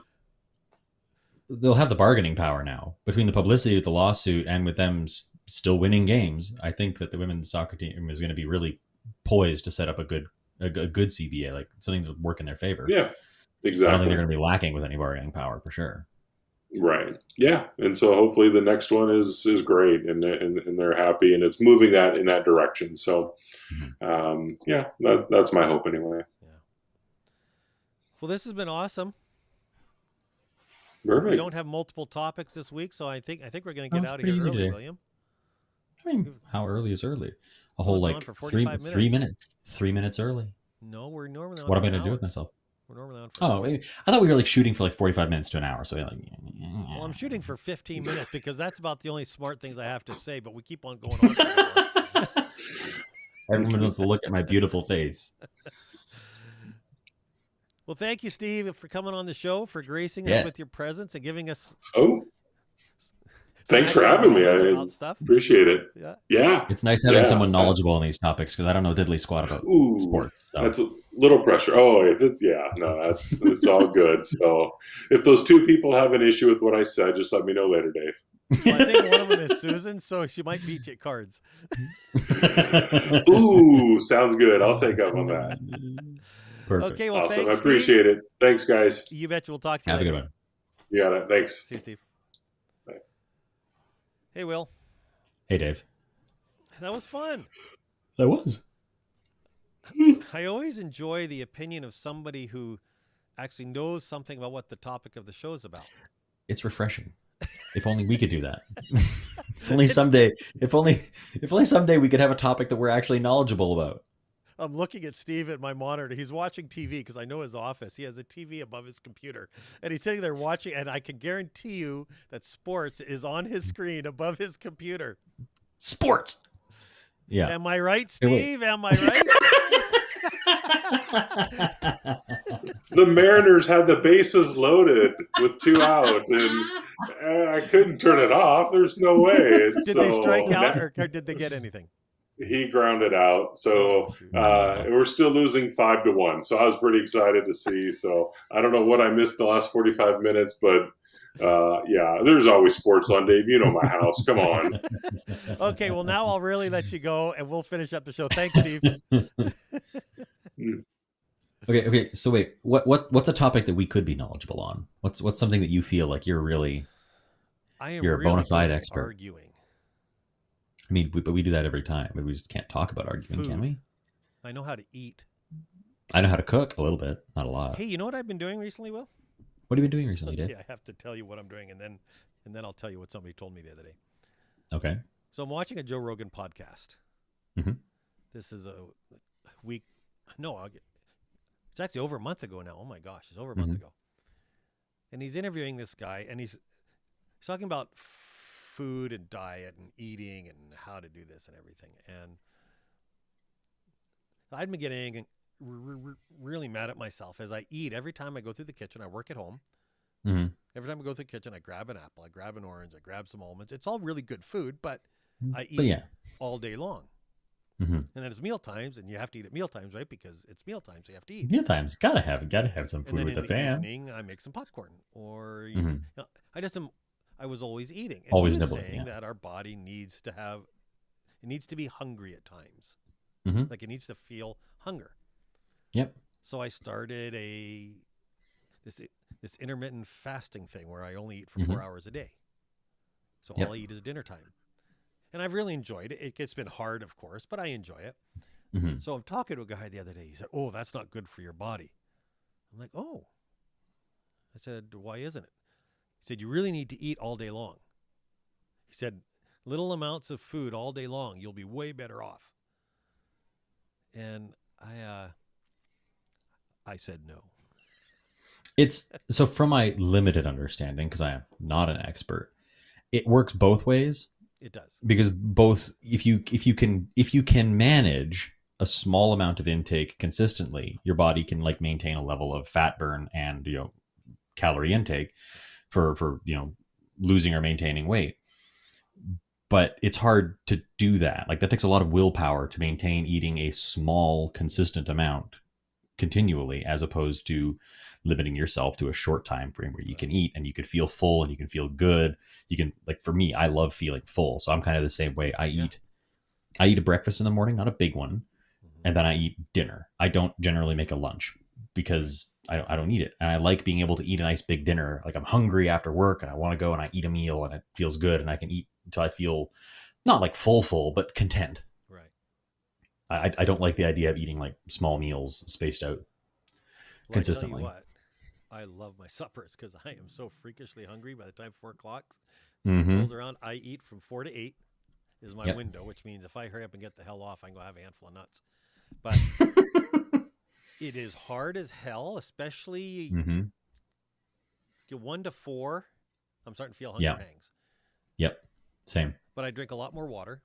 they'll have the bargaining power now between the publicity of the lawsuit and with them still winning games. I think that the women's soccer team is going to be really poised to set up a good CBA, like something to work in their favor. Yeah, exactly. I don't think they're going to be lacking with any bargaining power for sure. Right. Yeah. And so hopefully the next one is great and they're happy and it's moving that in that direction. So, that's my hope anyway. Yeah. Well, this has been awesome. Perfect. We don't have multiple topics this week, so I think we're going to get It's out of pretty here easy early, today. William. I mean, how early is early? A whole Going like on for 3 45 minutes. 3 minutes early. No, we're normally on What am for I an going to do hour. with myself? We're normally on for Oh, I thought we were like shooting for like 45 minutes to an hour. So Well, I'm shooting for 15 minutes because that's about the only smart things I have to say, but we keep on going on. For an hour. everyone wants to look at my beautiful face. Well, thank you, Steve, for coming on the show, for gracing us Yes. with your presence and giving us Oh, some thanks for actual having me. knowledge I about stuff. appreciate it. Yeah. Yeah. It's nice having Yeah. someone knowledgeable on these topics because I don't know diddly squat about Ooh, sports. So. that's a little pressure. Oh, it's it's all good. So if those two people have an issue with what I said, just let me know later, Dave. Well, I think one of them is Susan, so she might beat you at cards. Ooh, sounds good. I'll take up on that. Perfect. Okay, well, Awesome. thanks, I appreciate it. Thanks, guys. Steve. You betcha. We'll talk to you Have a later. good one. You got it. Thanks. See you, Steve. Bye. Hey, Will. Hey, Dave. That was fun. That was. I always enjoy the opinion of somebody who actually knows something about what the topic of the show is about. It's refreshing. If only we could do that. If only someday we could have a topic that we're actually knowledgeable about. I'm looking at Steve at my monitor. He's watching TV because I know his office. He has a TV above his computer. And he's sitting there watching, and I can guarantee you that sports is on his screen above his computer. Sports. Yeah. Am I right, Hey, wait. Steve? Am I right? The Mariners had the bases loaded with 2 out, and I couldn't turn it off. There's no way. And Did so they strike out or did they get anything? He grounded out. So we're still losing 5-1. So I was pretty excited to see. So I don't know what I missed the last 45 minutes, but Yeah, there's always sports on, Dave. You know my house. Come on. Okay, well now I'll really let you go, and we'll finish up the show. Thanks, Steve. Okay. So wait, what's a topic that we could be knowledgeable on? What's something that you feel like you're I am a really bona good fide at expert? arguing. I mean, but we do that every time. Maybe we just can't talk about arguing, can Food. we? I know how to eat. I know how to cook a little bit, not a lot. Hey, you know what I've been doing recently, Will? What have you been doing recently, Dave? Yeah, I have to tell you what I'm doing, and then I'll tell you what somebody told me the other day. Okay. So I'm watching a Joe Rogan podcast. Mhm. This is a week. No, it's actually over a month ago now. Oh my gosh, it's over a month ago. And he's interviewing this guy, and he's talking about food and diet and eating and how to do this and everything. And I've been getting really mad at myself as I eat. Every time I go through the kitchen, I work at home. Mm-hmm. Every time I go through the kitchen, I grab an apple, I grab an orange, I grab some almonds. It's all really good food, but I eat all day long. Mm-hmm. And then it's meal times, and you have to eat at meal times, right? Because it's meal time, so you have to eat. Meal times, gotta have some food And then with in the the fam. evening, I make some popcorn, or Mm-hmm. I was always eating. And Always he was nibbling, saying yeah. that our body needs to be hungry at times. Mm-hmm. Like it needs to feel hunger. Yep. So I started this intermittent fasting thing where I only eat for 4 hours a day. So all I eat is dinner time. And I've really enjoyed it. It's been hard, of course, but I enjoy it. Mm-hmm. So I'm talking to a guy the other day. He said, "Oh, that's not good for your body." I'm like, "Oh." I said, "Why isn't it?" He said, "You really need to eat all day long." He said, "Little amounts of food all day long, you'll be way better off." And I said no. It's so from my limited understanding, because I am not an expert, it works both ways. It does. Because both, if you can manage a small amount of intake consistently, your body can like maintain a level of fat burn and calorie intake for losing or maintaining weight. But it's hard to do that. Like that takes a lot of willpower to maintain eating a small, consistent amount continually, as opposed to limiting yourself to a short time frame where you can eat and you can feel full and you can feel good. You can, like, for me, I love feeling full. So I'm kind of the same way. I eat a breakfast in the morning, not a big one. And then I eat dinner. I don't generally make a lunch because I don't need it. And I like being able to eat a nice big dinner. Like I'm hungry after work and I want to go and I eat a meal and it feels good and I can eat until I feel not like full, but content. Right. I don't like the idea of eating like small meals spaced out consistently. Well, I tell you what, I love my suppers because I am so freakishly hungry. By the time 4 o'clock rolls around, I eat from 4 to 8 is my window, which means if I hurry up and get the hell off, I can go have a handful of nuts. But it is hard as hell, especially 1 to 4. I'm starting to feel hunger pangs. Yep. Same. But I drink a lot more water.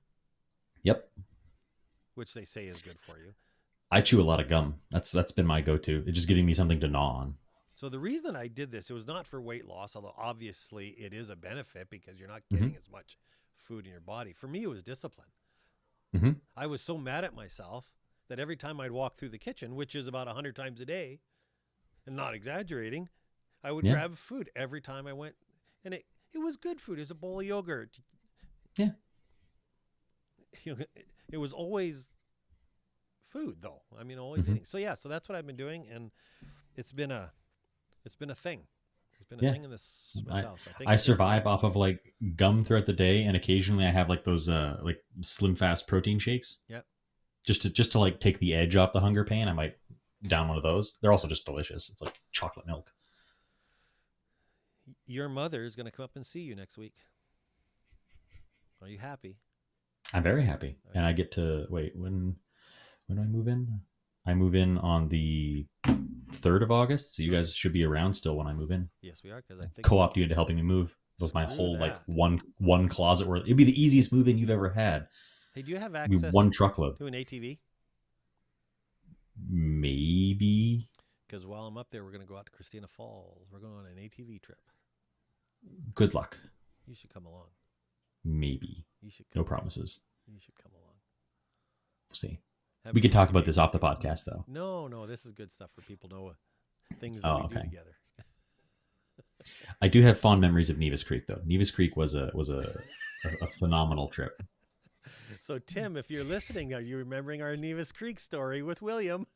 Yep. Which they say is good for you. I chew a lot of gum. That's been my go-to. It's just giving me something to gnaw on. So the reason I did this, it was not for weight loss, although obviously it is a benefit because you're not getting as much food in your body. For me, it was discipline. I was so mad at myself that every time I'd walk through the kitchen, which is about 100 times a day, and not exaggerating, I would grab food every time I went. And it was good food. It was a bowl of yogurt. Yeah. It was always food, though. I mean, always eating. So so that's what I've been doing, and it's been a thing. It's been a thing in this house. I survive off of like gum throughout the day, and occasionally I have like those like Slim Fast protein shakes. Yeah. Just to like take the edge off the hunger pain, I might down one of those. They're also just delicious. It's like chocolate milk. Your mother is going to come up and see you next week. Are you happy? I'm very happy, and I get to wait. When do I move in? I move in on the 3rd of August, so you guys should be around still when I move in. Yes, we are, because I think co-opt you into helping me move with my whole like one closet. Where it'd be the easiest move-in you've ever had. Hey, do you have access one truckload to an ATV? Maybe. Because while I'm up there, we're going to go out to Christina Falls. We're going on an ATV trip. Good luck. You should come along. Maybe. You should come No promises. You should come along. We'll see. We can talk about this off the podcast, though. No, this is good stuff for people to know things that we do together. I do have fond memories of Nevis Creek, though. Nevis Creek was a phenomenal trip. So, Tim, if you're listening, are you remembering our Nevis Creek story with William?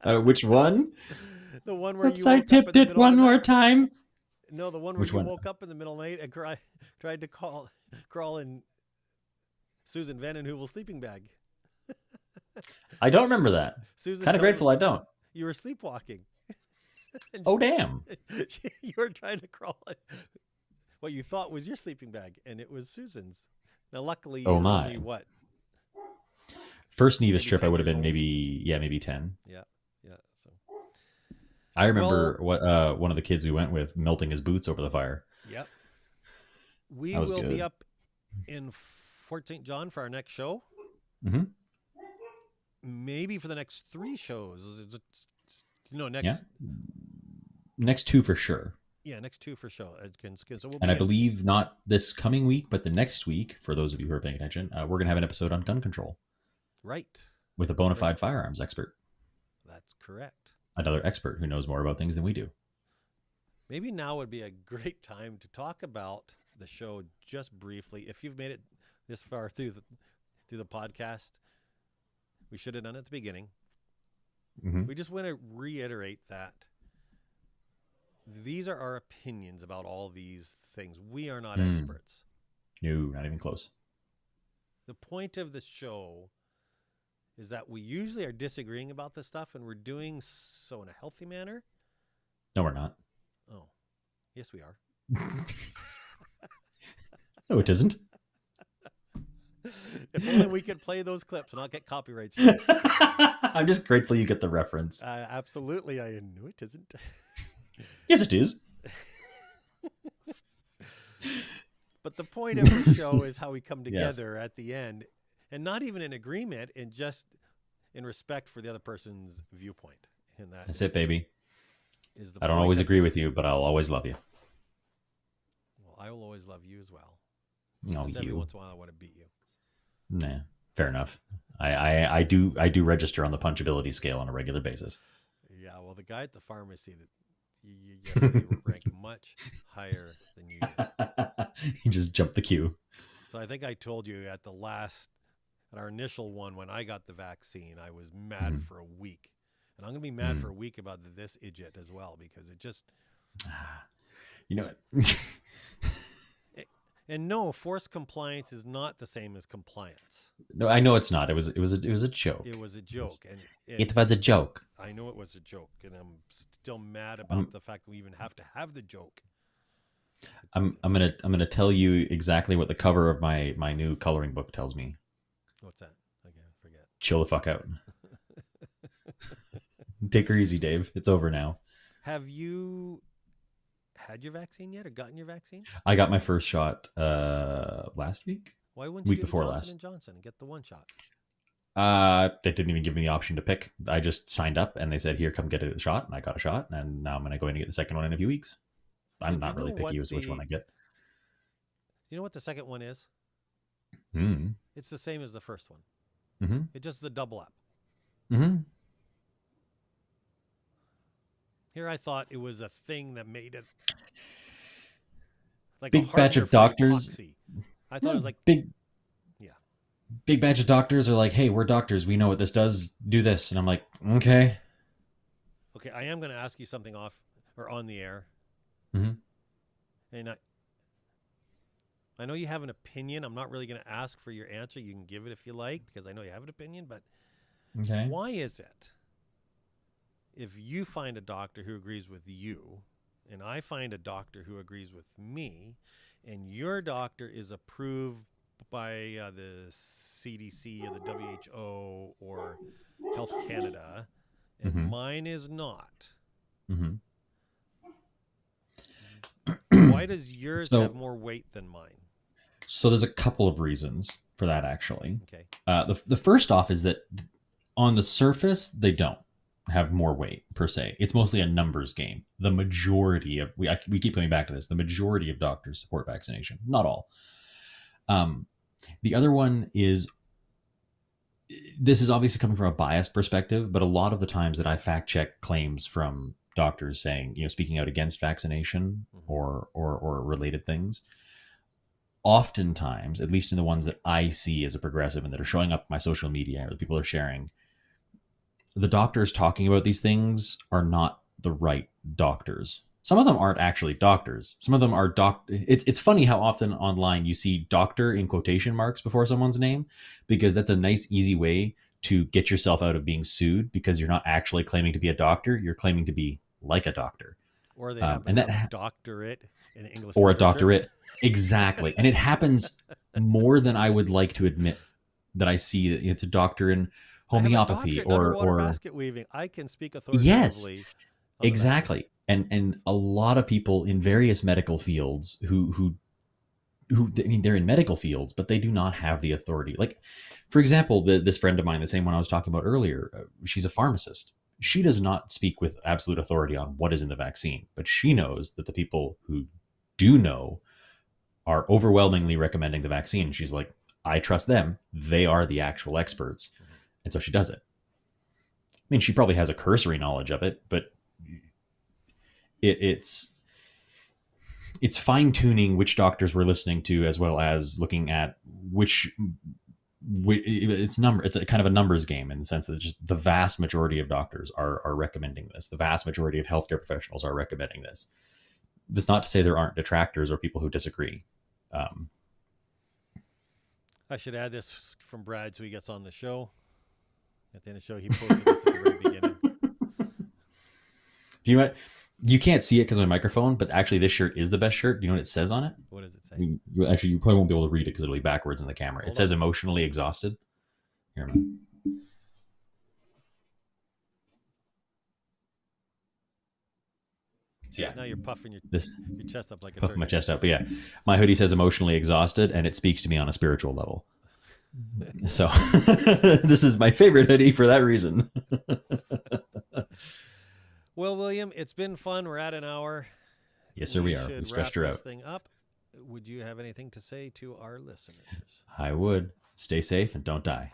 Which one? The one where you Upside woke up in tipped the it middle of one the more night? time. No, the one where Which you one? woke up in the middle of the night and tried to crawl in Susan Vandenheuvel's sleeping bag. I don't remember that. Susan Kind of told grateful us I don't. you were sleepwalking. And Oh, damn. you were trying to crawl in what you thought was your sleeping bag, and it was Susan's. Now, luckily, Oh, you're my. only what? First Nevis Maybe trip, I 10 would have years been old. maybe 10. Yeah. So, I remember one of the kids we went with melting his boots over the fire. yep. We That was will be good. up in Fort St. John for our next show. Mm-hmm. Maybe for the next 3 shows. Next. Yeah. Next 2 for sure. Yeah, next 2 for sure. So we'll And I be believe not this coming week, but the next week, for those of you who are paying attention, we're going to have an episode on gun control right. with a bona fide firearms expert. That's correct. Another expert who knows more about things than we do. Maybe now would be a great time to talk about the show just briefly. If you've made it this far through the podcast, we should have done it at the beginning. Mm-hmm. We just want to reiterate that these are our opinions about all these things. We are not experts. No, not even close. The point of the show is that we usually are disagreeing about this stuff, and we're doing so in a healthy manner. No, we're not. Oh, yes, we are. No, it isn't. If only we could play those clips and not get copyright strikes. I'm just grateful you get the reference. Absolutely, I know it isn't. Yes, it is. But the point of the show is how we come Yes. together at the end, and not even in agreement, and just in respect for the other person's viewpoint. And That's it, baby. Is the I don't point always of agree this. with you, but I'll always love you. Well, I will always love you as well. No, Just every you. once in a while, I want to beat you. Nah, fair enough. I do register on the punchability scale on a regular basis. Yeah, well, the guy at the pharmacy that you rank much higher than you did. He just jumped the queue. So I think I told you at our initial one, when I got the vaccine, I was mad for a week. And I'm going to be mad for a week about this idiot as well, because it just... You know what? And no, forced compliance is not the same as compliance. No, I know it's not. It was a joke. It was a joke. And It was a joke. I know it was a joke, and I'm still mad about the fact that we even have to have the joke. I'm gonna tell you exactly what the cover of my new coloring book tells me. What's that? Again, forget. Chill the fuck out. Take her easy, Dave. It's over now. Have you had your vaccine yet, or gotten your vaccine? I got my first shot last week. Why wouldn't you Week do before Johnson last. and Johnson and get the one shot? They didn't even give me the option to pick. I just signed up and they said, "Here, come get a shot." And I got a shot, and now I'm going to go in and get the second one in a few weeks. I'm Do not you really know picky what as which one I get. You know what the second one is? Mm-hmm. It's the same as the first one. Mm-hmm. It's just the double up. Mm-hmm. Here I thought it was a thing that made it like Big a batch of hardener for doctors. epoxy. I thought it was like big batch of doctors are like, "Hey, we're doctors. We know what this does. Do this." And I'm like, "Okay." Okay, I am going to ask you something off or on the air. Mm-hmm. And I know you have an opinion. I'm not really going to ask for your answer. You can give it if you like, because I know you have an opinion. But Okay. why is it if you find a doctor who agrees with you, and I find a doctor who agrees with me, and your doctor is approved by the CDC or the WHO or Health Canada, and mine is not, Mm-hmm. why does yours have more weight than mine? So there's a couple of reasons for that, actually. Okay. The first off is that on the surface, they don't have more weight per se. It's mostly a numbers game. The majority of we keep coming back to this. The majority of doctors support vaccination, not all. The other one is, this is obviously coming from a biased perspective, but a lot of the times that I fact check claims from doctors saying, speaking out against vaccination or related things. Oftentimes, at least in the ones that I see as a progressive and that are showing up on my social media or the people are sharing, the doctors talking about these things are not the right doctors. Some of them aren't actually doctors. Some of them are It's funny how often online you see doctor in quotation marks before someone's name, because that's a nice, easy way to get yourself out of being sued, because you're not actually claiming to be a doctor. You're claiming to be like a doctor. Or they happen to have a doctorate in English or literature. a doctorate. Exactly. And it happens more than I would like to admit, that I see that it's a doctor in homeopathy or or basket weaving. I can speak authoritatively. Yes, exactly. And a lot of people in various medical fields who I mean, they're in medical fields, but they do not have the authority. Like, for example, this friend of mine, the same one I was talking about earlier, she's a pharmacist. She does not speak with absolute authority on what is in the vaccine, but she knows that the people who do know are overwhelmingly recommending the vaccine. She's like, I trust them. They are the actual experts. And so she does it. I mean, she probably has a cursory knowledge of it, but it's fine tuning which doctors we're listening to, as well as looking at it's a kind of a numbers game, in the sense that just the vast majority of doctors are recommending this. The vast majority of healthcare professionals are recommending this. That's not to say there aren't detractors or people who disagree. I should add this from Brad so he gets on the show. At the end of the show, he posted this at the very beginning. You can't see it because of my microphone, but actually this shirt is the best shirt. Do you know what it says on it? What does it say? You probably won't be able to read it because it'll be backwards in the camera. It says emotionally exhausted. Here, man. So yeah, now you're puffing your chest up like a puffing my chest up. But yeah, my hoodie says emotionally exhausted, and it speaks to me on a spiritual level. So this is my favorite hoodie for that reason. Well, William, it's been fun. We're at an hour. Yes, sir, we are. We stretched her out. This thing up. Would you have anything to say to our listeners? I would. Stay safe and don't die.